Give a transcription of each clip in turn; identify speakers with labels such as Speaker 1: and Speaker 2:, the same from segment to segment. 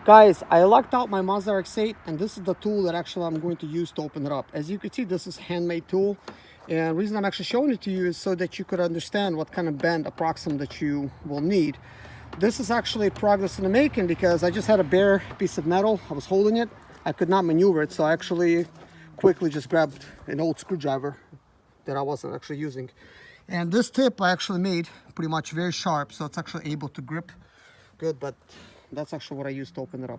Speaker 1: Guys, I locked out my Mazda RX-8, and this is the tool that actually I'm going to use to open it up. As you can see, this is a handmade tool, and the reason I'm actually showing it to you is so that you could understand what kind of bend approximate that you will need. This is actually progress in the making because I just had a bare piece of metal. I was holding it. I could not maneuver it, so I actually quickly just grabbed an old screwdriver that I wasn't actually using. And this tip I actually made pretty much very sharp, so it's actually able to grip good, but that's actually what I used to open it up.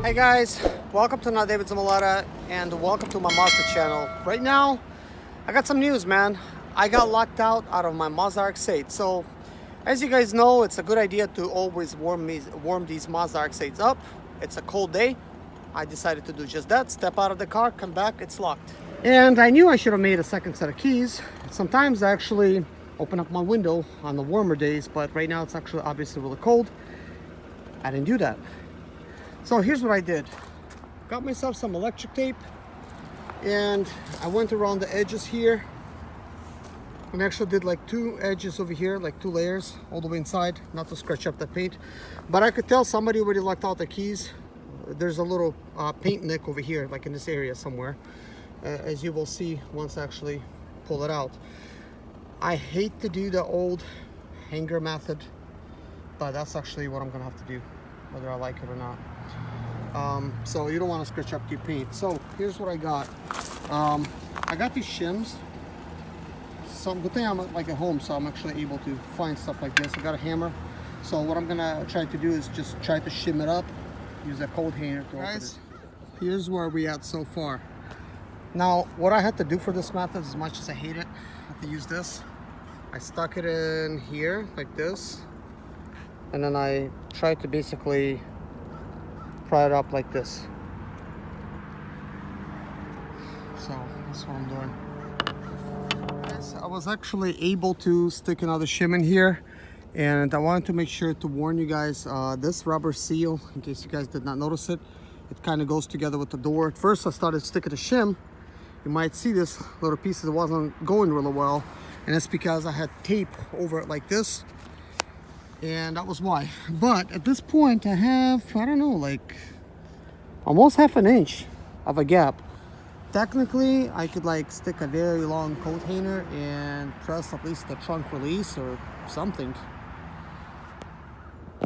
Speaker 1: Hey guys, welcome to Not David Zamalata and welcome to my Mazda channel. Right now, I got some news, man. I got locked out of my Mazda RX-8. So, as you guys know, it's a good idea to always warm these Mazda RX-8s up. It's a cold day. I decided to do just that. Step out of the car, come back, it's locked. And I knew I should have made a second set of keys. Sometimes I actually open up my window on the warmer days, but right now it's actually obviously really cold. I didn't do that. So here's what I did. Got myself some electric tape and I went around the edges here and actually did like two edges over here, like two layers all the way inside, not to scratch up the paint. But I could tell somebody already locked out the keys. There's a little paint nick over here, like in this area somewhere, as you will see once I actually pull it out. I hate to do the old hanger method, but that's actually what I'm gonna have to do, whether I like it or not. So you don't want to scratch up your paint. So here's what I got. I got these shims. So good thing I'm like at home, so I'm actually able to find stuff like this. I got a hammer. So what I'm gonna try to do is just try to shim it up. Use a coat hanger to open it. Here's where we at so far. Now, what I had to do for this method, as much as I hate it, I had to use this. I stuck it in here like this, and then I tried to basically pry it up like this. So that's what I'm doing. I was actually able to stick another shim in here, and I wanted to make sure to warn you guys, this rubber seal, in case you guys did not notice it, it kind of goes together with the door. At first I started sticking a shim. You might see this little piece that wasn't going really well, and it's because I had tape over it like this, and that was why. But at this point I have, I don't know, like almost half an inch of a gap. Technically I could like stick a very long coat hanger and press at least the trunk release or something.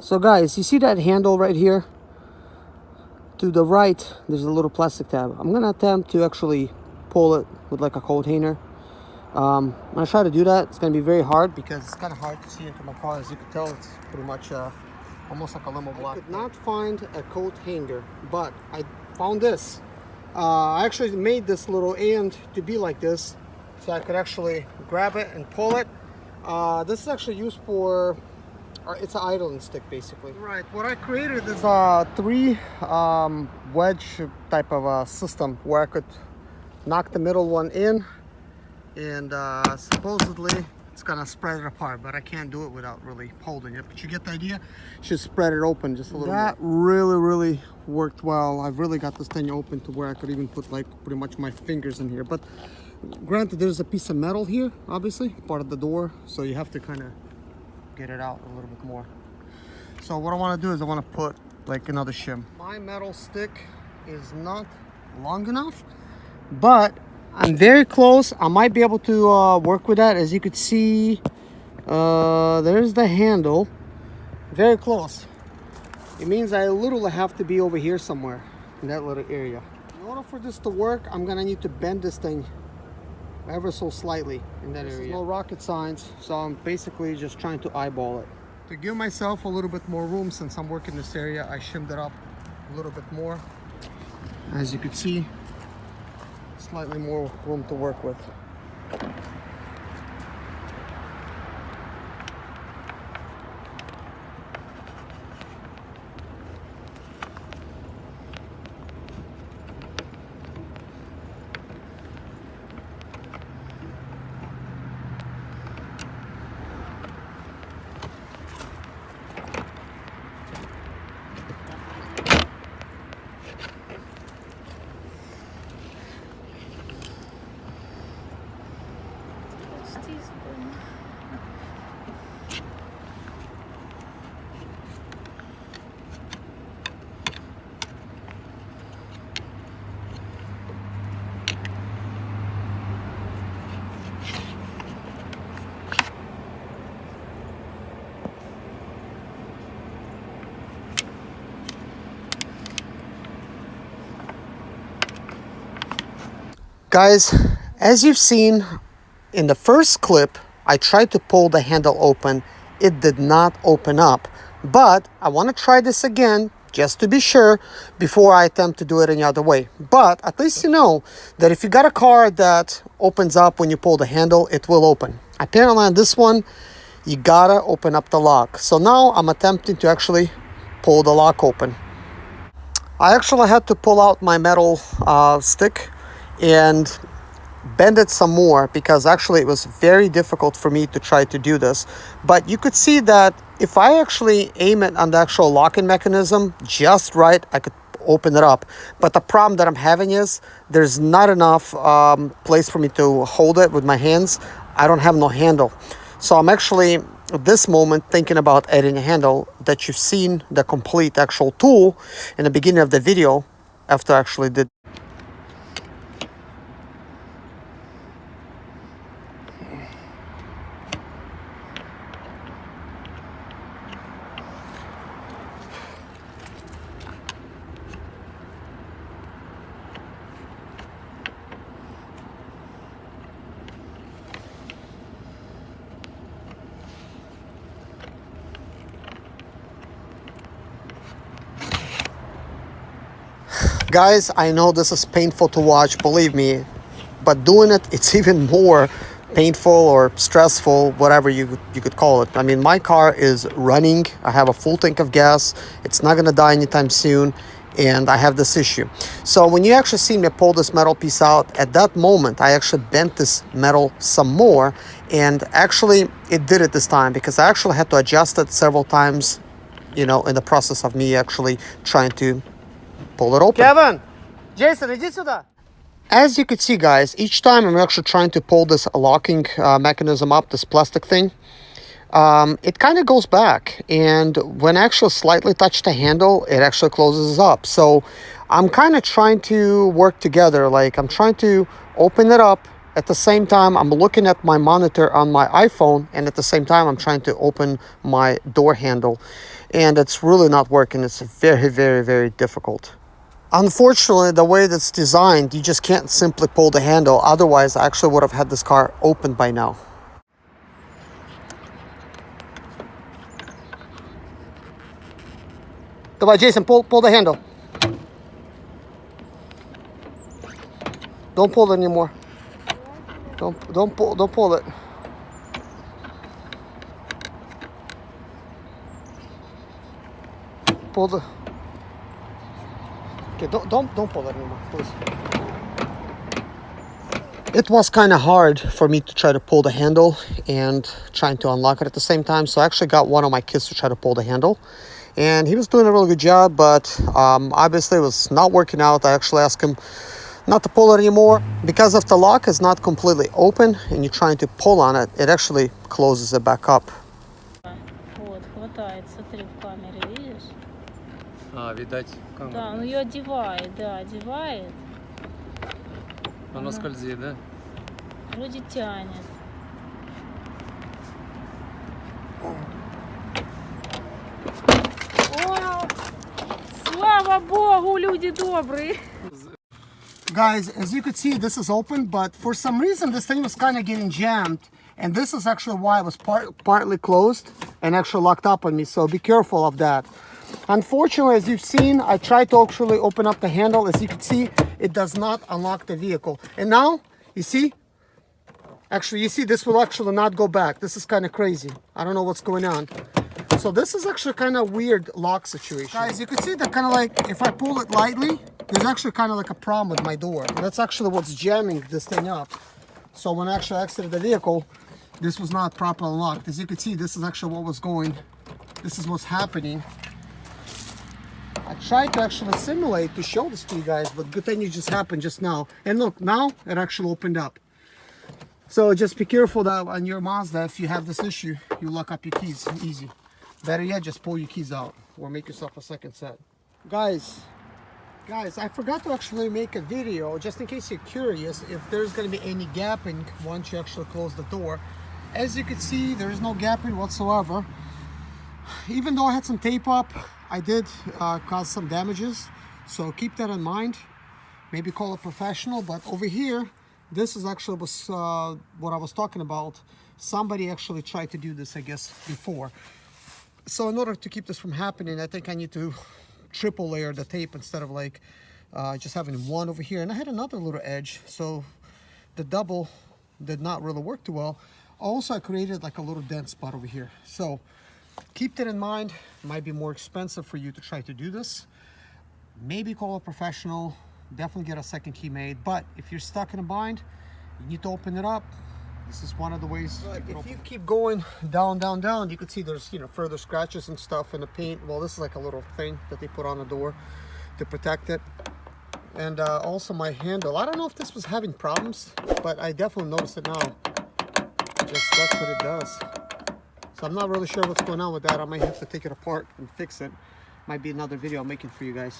Speaker 1: So guys, you see that handle right here? To the right there's a little plastic tab. I'm gonna attempt to actually pull it with like a coat hanger. When I try to do that, it's gonna be very hard because it's kind of hard to see into my car. As you can tell, it's pretty much almost like a limo block. I could not find a coat hanger, but I found this. I actually made this little end to be like this, so I could actually grab it and pull it. This is actually used for, it's an idling stick basically. Right, what I created is a three wedge type of system where I could knock the middle one in, and supposedly it's gonna spread it apart, but I can't do it without really holding it. But you get the idea. Should spread it open just a little bit. That really worked well. I've really got this thing open to where I could even put like pretty much my fingers in here. But granted, there's a piece of metal here, obviously part of the door, so you have to kind of get it out a little bit more. So what I want to do is I want to put like another shim. My metal stick is not long enough, but I'm very close. I might be able to work with that. As you could see, there's the handle. Very close. It means I literally have to be over here somewhere in that little area. In order for this to work, I'm gonna need to bend this thing ever so slightly in that area. No rocket science, so I'm basically just trying to eyeball it. To give myself a little bit more room, since I'm working this area, I shimmed it up a little bit more. As you can see, slightly more room to work with. Guys, as you've seen in the first clip, I tried to pull the handle open. It did not open up, but I want to try this again just to be sure before I attempt to do it any other way. But at least you know that if you got a car that opens up when you pull the handle, it will open. Apparently on this one, you gotta open up the lock. So now I'm attempting to actually pull the lock open. I actually had to pull out my metal stick and bend it some more, because actually it was very difficult for me to try to do this. But you could see that if I actually aim it on the actual locking mechanism just right, I could open it up. But the problem that I'm having is there's not enough place for me to hold it with my hands. I don't have no handle. So I'm actually at this moment thinking about adding a handle. That you've seen the complete actual tool in the beginning of the video after I actually did. Guys, I know this is painful to watch, believe me, but doing it, it's even more painful or stressful, whatever you could call it. I mean, my car is running. I have a full tank of gas. It's not gonna die anytime soon, and I have this issue. So when you actually see me pull this metal piece out, at that moment, I actually bent this metal some more, and actually it did it this time, because I actually had to adjust it several times, you know, in the process of me actually trying to pull it open. Kevin! Jason, иди сюда! As you could see, guys, each time I'm actually trying to pull this locking mechanism up, this plastic thing, it kind of goes back. And when I actually slightly touch the handle, it actually closes up. So I'm kind of trying to work together. Like, I'm trying to open it up. At the same time, I'm looking at my monitor on my iPhone. And at the same time, I'm trying to open my door handle. And it's really not working. It's very, very, very difficult. Unfortunately, the way that's designed, you just can't simply pull the handle. Otherwise, I actually would have had this car open by now. Давай, Jason, pull the handle. Don't pull it anymore. Don't pull it. Pull the. Okay, don't pull it anymore, please. It was kind of hard for me to try to pull the handle and trying to unlock it at the same time. So I actually got one of my kids to try to pull the handle, and he was doing a really good job, but obviously it was not working out. I actually asked him not to pull it anymore, because if the lock is not completely open and you're trying to pull on it, it actually closes it back up.
Speaker 2: Вот, хватает, смотри, в камере, видишь?
Speaker 3: А, видать, камера.
Speaker 2: Да, он ее одевает, да, одевает.
Speaker 3: Оно скользит, да?
Speaker 2: Вроде тянет. О, слава Богу, люди добрые.
Speaker 1: Guys, as you could see, this is open, but for some reason this thing was kind of getting jammed, and this is actually why it was partly closed and actually locked up on me, so be careful of that. Unfortunately, as you've seen, I tried to actually open up the handle. As you can see, it does not unlock the vehicle. And now, you see, actually, you see this will actually not go back. This is kind of crazy. I don't know what's going on. So this is actually kind of weird lock situation. Guys, you can see that kind of like, if I pull it lightly, there's actually kind of like a problem with my door. And that's actually what's jamming this thing up. So when I actually exited the vehicle, this was not properly locked. As you can see, this is actually what was going, this is what's happening. I tried to actually simulate to show this to you guys, but good thing it just happened just now. And look, now it actually opened up. So just be careful that on your Mazda, if you have this issue, you lock up your keys easy. Better yet, just pull your keys out or make yourself a second set. Guys, I forgot to actually make a video, just in case you're curious, if there's going to be any gapping once you actually close the door. As you can see, there is no gapping whatsoever. Even though I had some tape up, I did cause some damages, so keep that in mind. Maybe call a professional, but over here This is actually what I was talking about. Somebody actually tried to do this, I guess, before. So in order to keep this from happening, I think I need to triple layer the tape instead of like just having one over here. And I had another little edge, so the double did not really work too well. Also, I created like a little dent spot over here. So keep that in mind. It might be more expensive for you to try to do this. Maybe call a professional. Definitely get a second key made. But if you're stuck in a bind, you need to open it up. This is one of the ways. If you keep going down, down, down, you can see there's, you know, further scratches and stuff in the paint. Well, this is like a little thing that they put on the door to protect it. And also my handle. I don't know if this was having problems, but I definitely noticed it now. That's what it does. So I'm not really sure what's going on with that. I might have to take it apart and fix it. Might be another video I'm making for you guys.